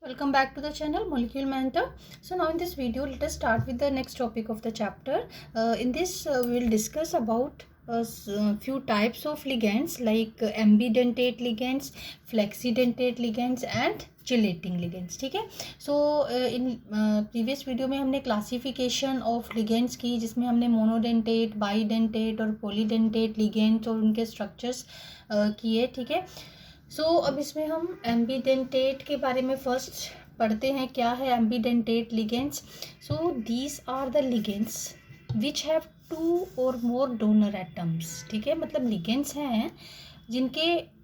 Welcome back to the channel Molecule Mentor. So now in this video, let us start with the next topic of the chapter. In this, we will discuss about few types of ligands like ambidentate ligands, flexidentate ligands and chelating ligands. ठीक है. So in previous video में हमने classification of ligands की, जिसमें हमने monodentate, bidentate और polydentate ligands और उनके structures किए. ठीक है. सो अब इसमें हम एम्बीडेंटेट के बारे में फर्स्ट पढ़ते हैं. क्या है ambidentate ligands? So these are the ligands which have 2 और मोर डोनर एटम्स. ठीक है, मतलब लिगेंड्स हैं जिनके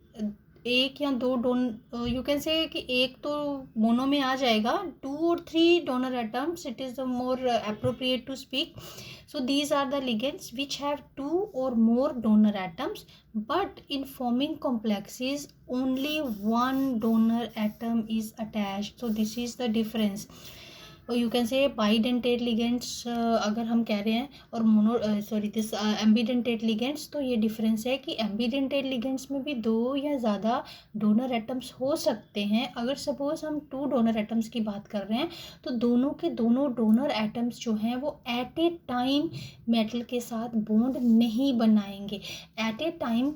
एक या दो यू कैन से कि एक तो मोनो में आ जाएगा, 2 और 3 donor atoms, it is the more appropriate to speak. So these are the ligands which have 2 or more donor atoms, but in forming complexes only one donor atom is attached. So this is the difference. You can से bidentate ligands अगर हम कह रहे हैं और this ambidentate ligands, तो ये difference है कि एम्बीडेंटेट लिगेंड्स में भी 2 या ज़्यादा डोनर एटम्स हो सकते हैं. अगर सपोज हम 2 डोनर एटम्स की बात कर रहे हैं तो दोनों के दोनों डोनर एटम्स जो हैं वो एट ए टाइम मेटल के साथ बॉन्ड नहीं बनाएंगे. एट ए टाइम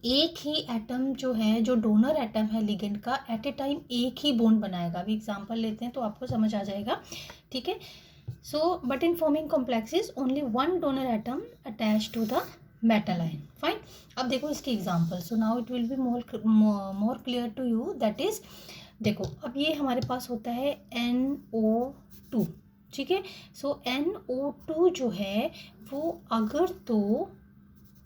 एक ही एटम जो है, जो डोनर एटम है लिगेंड का, एट ए टाइम एक ही बॉन्ड बनाएगा. अभी एग्जांपल लेते हैं तो आपको समझ आ जाएगा. ठीक है. So but in forming complexes only one donor atom attach to the metal ion. Fine. अब देखो इसके example. So now it will be more clear to you. That is, देखो अब ये हमारे पास होता है NO2. ठीक है. सो NO2 जो है वो अगर तो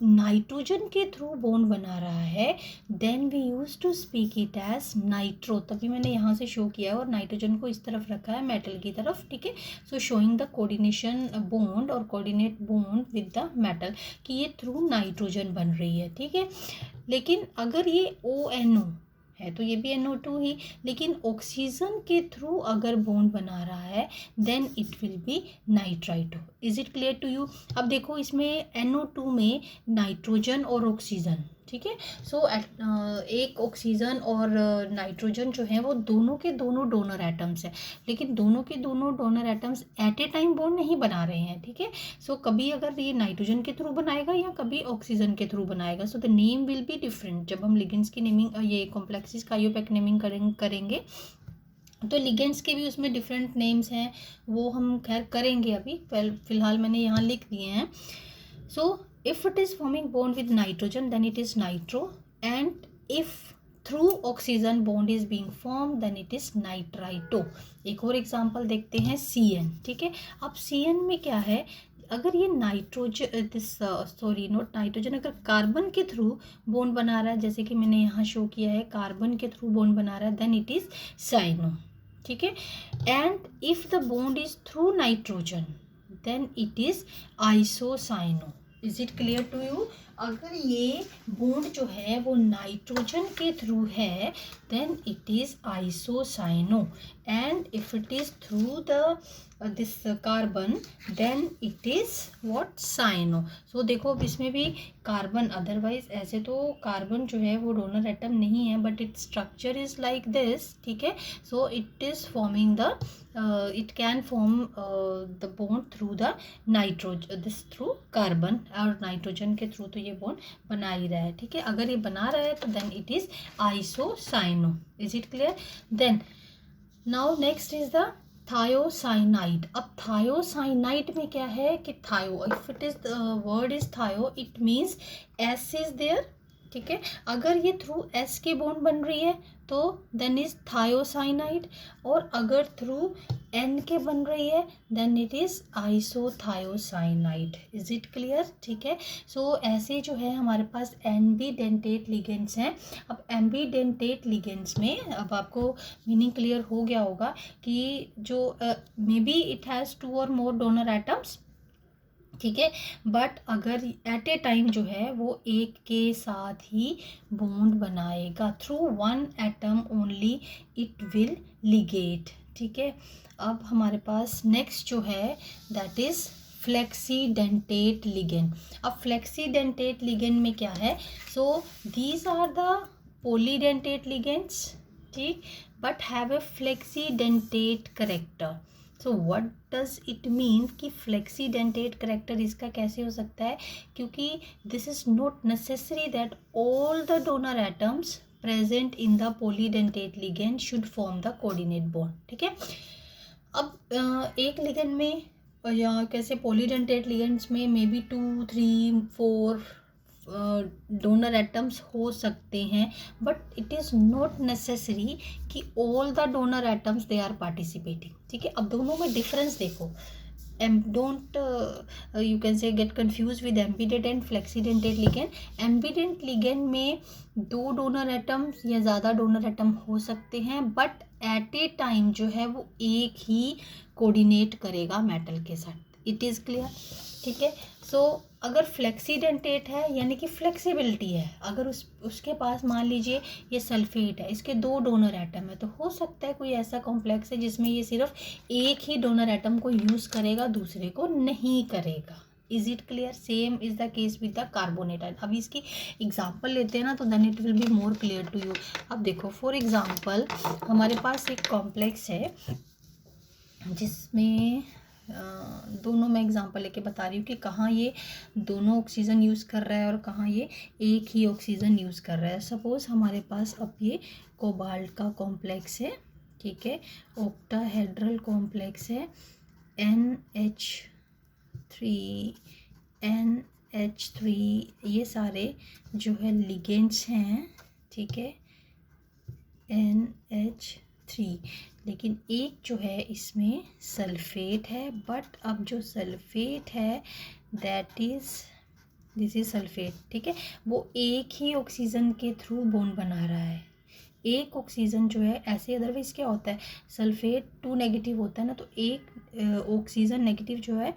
नाइट्रोजन के थ्रू बॉन्ड बना रहा है, then we use to speak it as nitro. तभी मैंने यहाँ से शो किया है और नाइट्रोजन को इस तरफ रखा है, मेटल की तरफ. ठीक है. सो शोइंग द कोऑर्डिनेशन बॉन्ड और coordinate bond with the metal कि ये थ्रू नाइट्रोजन बन रही है. ठीक है. लेकिन अगर ये ONO है तो ये भी NO2 ही, लेकिन ऑक्सीजन के थ्रू अगर बॉन्ड बना रहा है then it will be nitrito. Is it clear to you? अब देखो इसमें NO2 में नाइट्रोजन और ऑक्सीजन. ठीक है. सो एक ऑक्सीजन और नाइट्रोजन जो है वो दोनों के दोनों डोनर एटम्स हैं, लेकिन दोनों के दोनों donor atoms at a time bond नहीं बना रहे हैं. ठीक है. सो कभी अगर ये नाइट्रोजन के थ्रू बनाएगा या कभी ऑक्सीजन के थ्रू बनाएगा. So the name will be different. जब हम लिगेंड्स की नेमिंग, ये कॉम्प्लेक्सेस का आईयूपैक नेमिंग करेंगे तो लिगेंड्स के भी उसमें डिफरेंट नेम्स हैं, वो हम खैर करेंगे. अभी फिलहाल मैंने यहाँ लिख दिए हैं. सो if it is forming bond with nitrogen then it is nitro, and if through oxygen bond is being formed then it is nitrito. एक और एग्जांपल देखते हैं CN. ठीक है. अब CN में क्या है, अगर ये नाइट्रोजन नॉट नाइट्रोजन, अगर कार्बन के थ्रू बॉन्ड बना रहा है, जैसे कि मैंने यहाँ शो किया है, कार्बन के थ्रू बॉन्ड बना रहा है, देन इट इज साइनो. ठीक है. And if the bond is through nitrogen then it is isocyano. Is it clear to you? अगर ये बॉन्ड जो है वो नाइट्रोजन के थ्रू है then it is isocyano, and if it is through the this carbon then it is what, cyano. So देखो अब इसमें भी कार्बन, अदरवाइज ऐसे तो कार्बन जो है वो डोनर एटम नहीं है, but it structure is like this. ठीक है. So it is forming the it can form the bond through the this through carbon और नाइट्रोजन के थ्रू तो ये बॉन्ड बना ही रहा है. ठीक है. अगर ये बना रहा है तो then it is isocyano. Is it clear? Then now next is the thiocyanide. अब थायोसाइनाइड में क्या है कि thio, if it is the word is thio, it means S is there. ठीक है. अगर ये थ्रू S के बॉन्ड बन रही है तो देन इज थायोसाइनाइड, और अगर थ्रू N के बन रही है then it is isothiocyanide. Is it clear? ठीक है. सो ऐसे जो है हमारे पास एम्बीडेंटेट लिगेंड्स हैं. अब एम्बीडेंटेट लिगेंड्स में अब आपको मीनिंग क्लियर हो गया होगा कि जो मे बी इट हैज़ 2 और मोर डोनर एटम्स. ठीक है. बट अगर एट ए टाइम जो है वो एक के साथ ही बॉन्ड बनाएगा, through one atom only it will Liggett. ठीक है. अब हमारे पास नेक्स्ट जो है दैट इज फ्लेक्सीडेंटेट लिगेंड. अब फ्लेक्सीडेंटेट लिगेंड में क्या है? So these are the polydentate ligands. ठीक. but have a flexidentate character. So what does it mean कि flexidentate character इसका कैसे हो सकता है, क्योंकि this is not necessary that all the donor atoms present in the polydentate ligand should form the coordinate bond. ठीक है, अब एक लिगेंड में या कैसे पॉलीडेंटेट लिगेंड्स में मे बी 2, 3, 4 डोनर एटम्स हो सकते हैं, but it is not necessary कि all the donor atoms they are participating. ठीक है, अब दोनों में डिफरेंस देखो. don't you can say get confused with ambident and flexidentate ligand. ambident ligand में 2 डोनर एटम्स या ज़्यादा डोनर एटम हो सकते हैं, बट एट ए टाइम जो है वो एक ही कोऑर्डिनेट करेगा मेटल के साथ. It is clear. ठीक है, सो अगर फ्लेक्सीडेंटेट है यानी कि फ्लेक्सिबिलिटी है, अगर उसके पास मान लीजिए ये सल्फेट है, इसके 2 डोनर एटम है, तो हो सकता है कोई ऐसा कॉम्प्लेक्स है जिसमें ये सिर्फ एक ही डोनर एटम को यूज़ करेगा, दूसरे को नहीं करेगा. Is it clear? Same is the case with the carbonate. अभी इसकी एग्जाम्पल लेते हैं ना, तो then it will be more clear to you. अब देखो, फॉर एग्जाम्पल हमारे पास एक कॉम्प्लेक्स है जिसमें दोनों मैं एग्जांपल लेके बता रही हूँ कि कहाँ ये दोनों ऑक्सीजन यूज़ कर रहा है और कहाँ ये एक ही ऑक्सीजन यूज़ कर रहा है. सपोज़ हमारे पास अब ये कोबाल्ट का कॉम्प्लेक्स है. ठीक है, ऑक्टाहेड्रल कॉम्प्लेक्स है. NH3 ये सारे जो है लिगेंड्स हैं. ठीक है, NH3, लेकिन एक जो है इसमें सल्फेट है, बट अब जो सल्फेट है that is this is sulphate. ठीक है, वो एक ही ऑक्सीजन के थ्रू बॉन्ड बना रहा है. एक ऑक्सीजन जो है, ऐसे अदरवाइज क्या होता है, सल्फेट 2 नेगेटिव होता है ना, तो एक ऑक्सीजन नेगेटिव जो है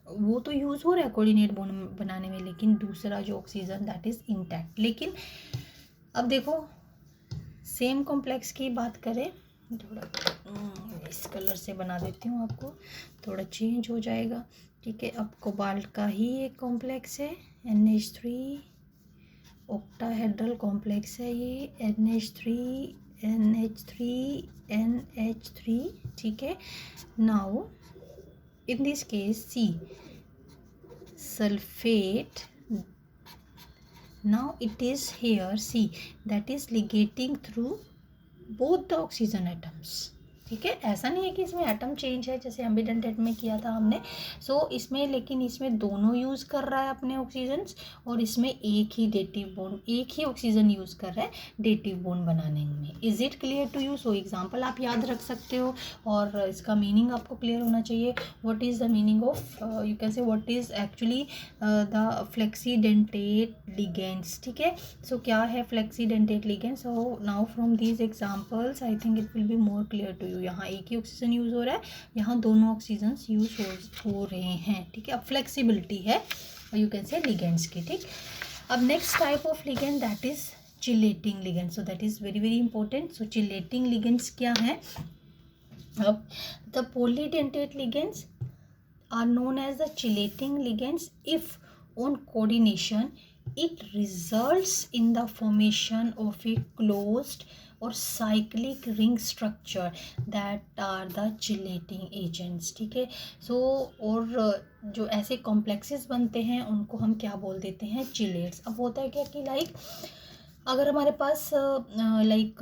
वो तो यूज़ हो रहा है कोऑर्डिनेट बॉन्ड बनाने में, लेकिन दूसरा जो ऑक्सीजन दैट इज़ इंटैक्ट. लेकिन अब देखो, सेम कॉम्प्लेक्स की बात करें, थोड़ा इस कलर से बना देती हूँ, आपको थोड़ा चेंज हो जाएगा. ठीक है, अब कोबाल्ट का ही एक कॉम्प्लेक्स है NH3, ऑक्टाहेड्रल कॉम्प्लेक्स है ये NH3. ठीक है, now in this case see sulphate. now it is here, see, that is ligating through both the oxygen atoms. ठीक है, ऐसा नहीं है कि इसमें एटम चेंज है जैसे एम्बिडेंटेट में किया था हमने. सो इसमें, लेकिन इसमें दोनों यूज़ कर रहा है अपने ऑक्सीजन्स, और इसमें एक ही डेटिव बॉन्ड, एक ही ऑक्सीजन यूज़ कर रहा है डेटिव बॉन्ड बनाने में. Is it clear to you? So example आप याद रख सकते हो और इसका मीनिंग आपको क्लियर होना चाहिए. What is the meaning of, you can say what is actually the flexidentate ligands. ठीक है, सो क्या है flexidentate ligands? So now from these examples I think it will be more clear to you. यहाँ एक ही oxygen use हो रहा है, यहाँ दोनों ऑक्सीजन यूज हो रहे हैं. ठीक है, अब फ्लेक्सिबिलिटी है यू कैन से लिगेंड्स की. ठीक, अब next type of ligand that is chelating ligand. So that is very very important. So chelating ligands क्या है? अब the polydentate ligands are known as the chelating ligands if on coordination it results in the formation of a closed or cyclic ring structure that are the chelating agents. ठीक है, सो और जो ऐसे complexes बनते हैं उनको हम क्या बोल देते हैं? चिलेट्स. अब होता है क्या कि लाइक अगर हमारे पास लाइक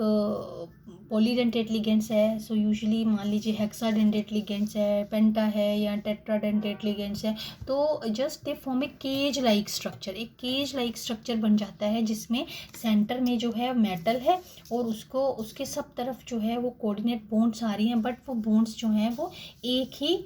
पॉलीडेंटेट लिगेंड्स है, सो यूजुअली मान लीजिए हेक्साडेंटेट लिगेंड्स है, पेंटा है या टेट्राडेंटेट लिगेंड्स है, तो just they form a cage like structure. एक केज लाइक स्ट्रक्चर बन जाता है जिसमें सेंटर में जो है मेटल है और उसको उसके सब तरफ जो है वो कोऑर्डिनेट बॉन्ड्स आ रही हैं, बट वो बॉन्ड्स जो हैं वो एक ही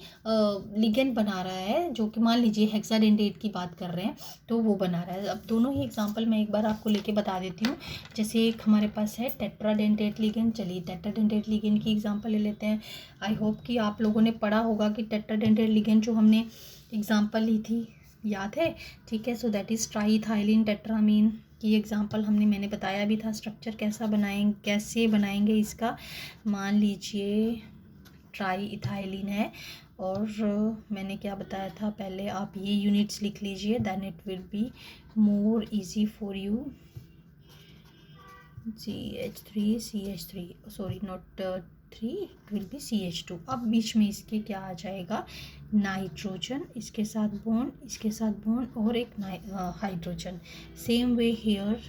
लिगेंड बना रहा है, जो कि मान लीजिए हेक्साडेंटेट की बात कर रहे हैं तो वो बना रहा है. अब दोनों ही एग्जाम्पल मैं एक बार आपको लेके बता देती हूँ. जैसे एक हमारे पास है टेट्राडेंटेट लिगेंड. चलिए टेट्राडेंटेट लिगेंड की एग्जांपल ले लेते हैं. आई होप कि आप लोगों ने पढ़ा होगा कि टेट्राडेंटेट लिगेंड जो हमने एग्जांपल ली थी, याद है? ठीक है, सो दैट इज़ ट्राईइथाइलिन टेट्रामीन की एग्जांपल मैंने बताया भी था. स्ट्रक्चर कैसे बनाएंगे इसका. मान लीजिए ट्राईइथाइलिन है और मैंने क्या बताया था, पहले आप ये यूनिट्स लिख लीजिए, then it will be more easy for you. CH3 CH3, sorry not 3, it will be CH2। अब बीच में इसके क्या आ जाएगा, नाइट्रोजन, इसके साथ बॉन्ड, इसके साथ बॉन्ड और एक hydrogen. Same way here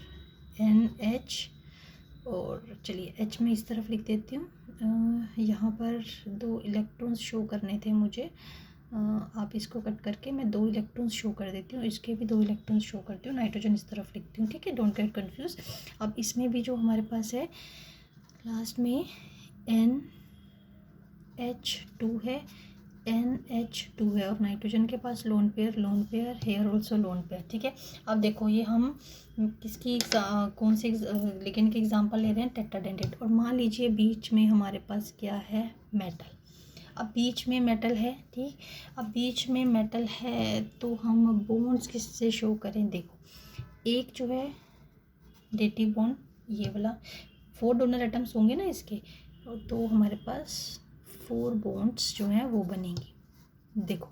NH, और चलिए H में इस तरफ लिख देती हूँ। यहाँ पर 2 इलेक्ट्रॉन्स शो करने थे मुझे, आप इसको कट करके मैं 2 इलेक्ट्रॉन्स शो कर देती हूँ, इसके भी 2 इलेक्ट्रॉन्स शो करती हूँ, नाइट्रोजन इस तरफ लिखती हूँ, ठीक है, डोंट गेट कंफ्यूज। अब इसमें भी जो हमारे पास है लास्ट में NH2 है, NH2 है, और नाइट्रोजन के पास lone pair, here also lone pair, ठीक है। अब देखो ये हम किसकी कौन से लिगेंड की एग्जांपल ले रहे हैं, टेट्राडेंटेट। और मान लीजिए बीच में हमारे पास क्या है, मेटल। अब बीच में मेटल है, ठीक, अब बीच में मेटल है तो हम बॉन्ड्स किससे शो करें, देखो एक जो है डेटिव बॉन्ड, ये वाला 4 डोनर एटम्स होंगे ना इसके, तो हमारे पास 4 बॉन्ड्स जो हैं वो बनेंगी। देखो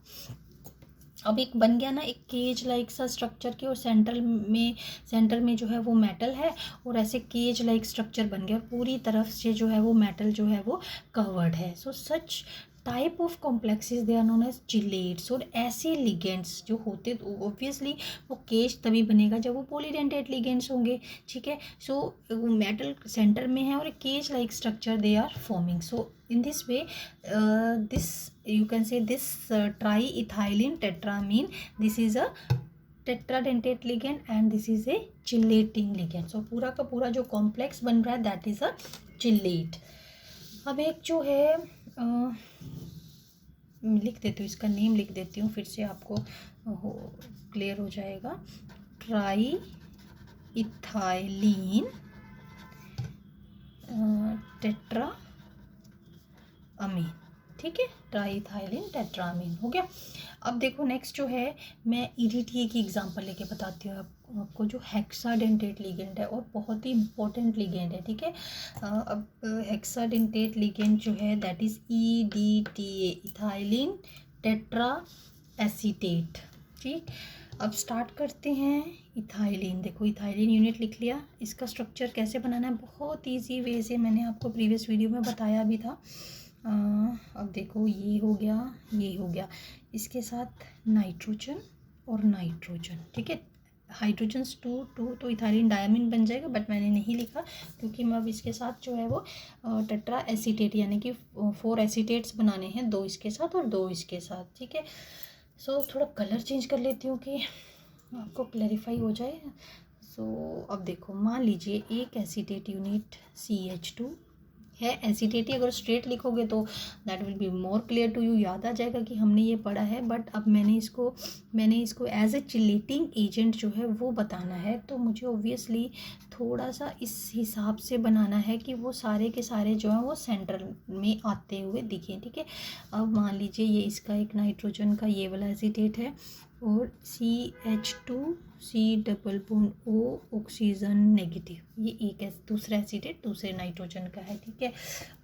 अब एक बन गया ना, एक केज लाइक सा स्ट्रक्चर के, और सेंटर में जो है वो मेटल है, और ऐसे केज लाइक स्ट्रक्चर बन गया, और पूरी तरफ से जो है वो मेटल जो है वो कवर्ड है। So such type of complexes they are known as chelates. और ऐसे लिगेंड्स जो होते, तो ऑब्वियसली वो केज तभी बनेगा जब वो पॉलीडेंटेट लिगेंड्स होंगे, ठीक है। सो मेटल सेंटर में है और एक cage like structure they are forming. So in this way, this you can say this triethylene tetramine, this is a tetradentate ligand and this is a chelating ligand. So पूरा का पूरा जो complex बन रहा है that is a chelate. अब एक जो है लिख देती हूँ, इसका नेम लिख देती हूँ, फिर से आपको क्लियर हो जाएगा। ट्राईइथाइलीन टेट्रा अमीन, ठीक है, ट्राईइथाइलीन टेट्रामीन हो गया। अब देखो नेक्स्ट जो है, मैं EDTA की एग्जांपल लेके बताती हूँ आपको, जो हेक्साडेंटेट लिगेंड है और बहुत ही इंपॉर्टेंट लिगेंड है, ठीक है। अब हेक्साडेंटेट लिगेंड जो है that is EDTA, ethylene tetra acetate, ठीक। अब स्टार्ट करते हैं इथाइलिन। देखो इथाइलिन यूनिट लिख लिया, इसका स्ट्रक्चर कैसे बनाना है बहुत ईजी वे से मैंने आपको प्रीवियस वीडियो में बताया भी था। अब देखो ये हो गया, इसके साथ नाइट्रोजन और नाइट्रोजन, ठीक है, हाइड्रोजन्स 2 तो इथाइलिन डायमीन बन जाएगा, बट मैंने नहीं लिखा क्योंकि मैं अब इसके साथ जो है वो टेट्रा एसीटेट यानी कि 4 एसीटेट्स बनाने हैं, 2 इसके साथ और 2 इसके साथ, ठीक है। सो थोड़ा कलर चेंज कर लेती हूँ कि आपको क्लैरिफाई हो जाए। सो अब देखो मान लीजिए एक एसीटेट यूनिट CH2 है, एसीटेट अगर स्ट्रेट लिखोगे तो that will be more clear to you, याद आ जाएगा कि हमने ये पढ़ा है। बट अब मैंने इसको एज ए चिलेटिंग एजेंट जो है वो बताना है, तो मुझे ऑब्वियसली थोड़ा सा इस हिसाब से बनाना है कि वो सारे के सारे जो हैं वो सेंटर में आते हुए दिखें, ठीक है। अब मान लीजिए ये इसका एक नाइट्रोजन का ये वाला एसीटेट है, और CH2 C double bond O oxygen negative, ये एक दूसरा एसीटेट दूसरे नाइट्रोजन का है, ठीक है।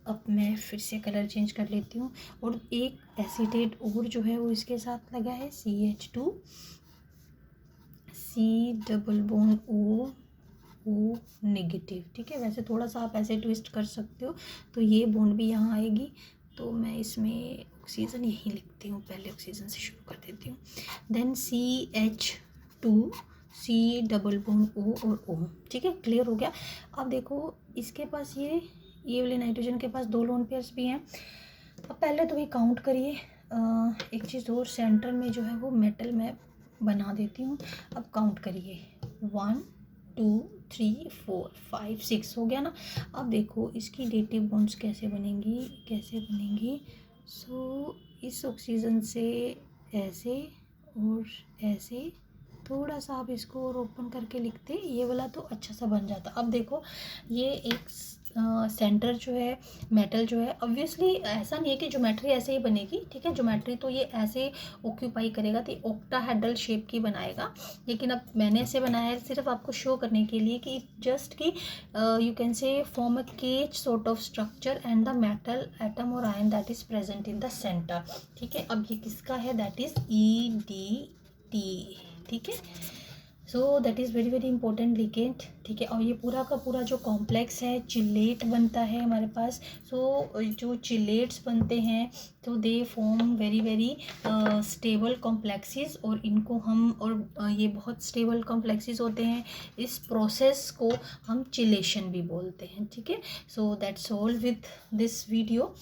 अब मैं फिर से कलर चेंज कर लेती हूँ, और एक एसीटेट और जो है वो इसके साथ लगा है CH2 C double bond O negative, ठीक है। वैसे थोड़ा सा आप ऐसे ट्विस्ट कर सकते हो तो ये बॉन्ड भी यहाँ आएगी, तो मैं इसमें ऑक्सीजन यही लिखती हूँ, पहले ऑक्सीजन से शुरू कर देती हूँ। Then CH2 C double bond O और O, ठीक है, क्लियर हो गया। अब देखो इसके पास ये वाले नाइट्रोजन के पास 2 लोन पेयर्स भी हैं। अब पहले तो ये काउंट करिए, एक चीज़ और, सेंटर में जो है वो मेटल मैं बना देती हूँ। अब काउंट करिए 1 2 3 4 5 6 हो गया ना। अब देखो इसकी डेटिव बॉन्ड्स कैसे बनेंगी। सो इस ऑक्सीजन से ऐसे और ऐसे, थोड़ा सा आप इसको और ओपन करके लिखते, ये वाला तो अच्छा सा बन जाता। अब देखो ये एक सेंटर जो है मेटल जो है, ऑब्वियसली ऐसा नहीं है कि ज्योमेट्री ऐसे ही बनेगी, ठीक है, ज्योमेट्री तो ये ऐसे ऑक्यूपाई करेगा, तो ऑक्टाहेड्रल शेप की बनाएगा। लेकिन अब मैंने ऐसे बनाया है सिर्फ आपको शो करने के लिए कि जस्ट कि you can say form a cage sort of structure and the metal atom और ion that is present in the centre, ठीक है। अब ये किसका है, दैट इज EDTA, ठीक है। So that is very very important ligand, ठीक है। और ये पूरा का पूरा जो कॉम्प्लेक्स है चिलेट बनता है हमारे पास। सो जो चिलेट्स बनते हैं तो they form very very stable complexes, और इनको हम ये बहुत स्टेबल कॉम्प्लेक्सेस होते हैं। इस प्रोसेस को हम चिलेशन भी बोलते हैं, ठीक है। So that's all with this video.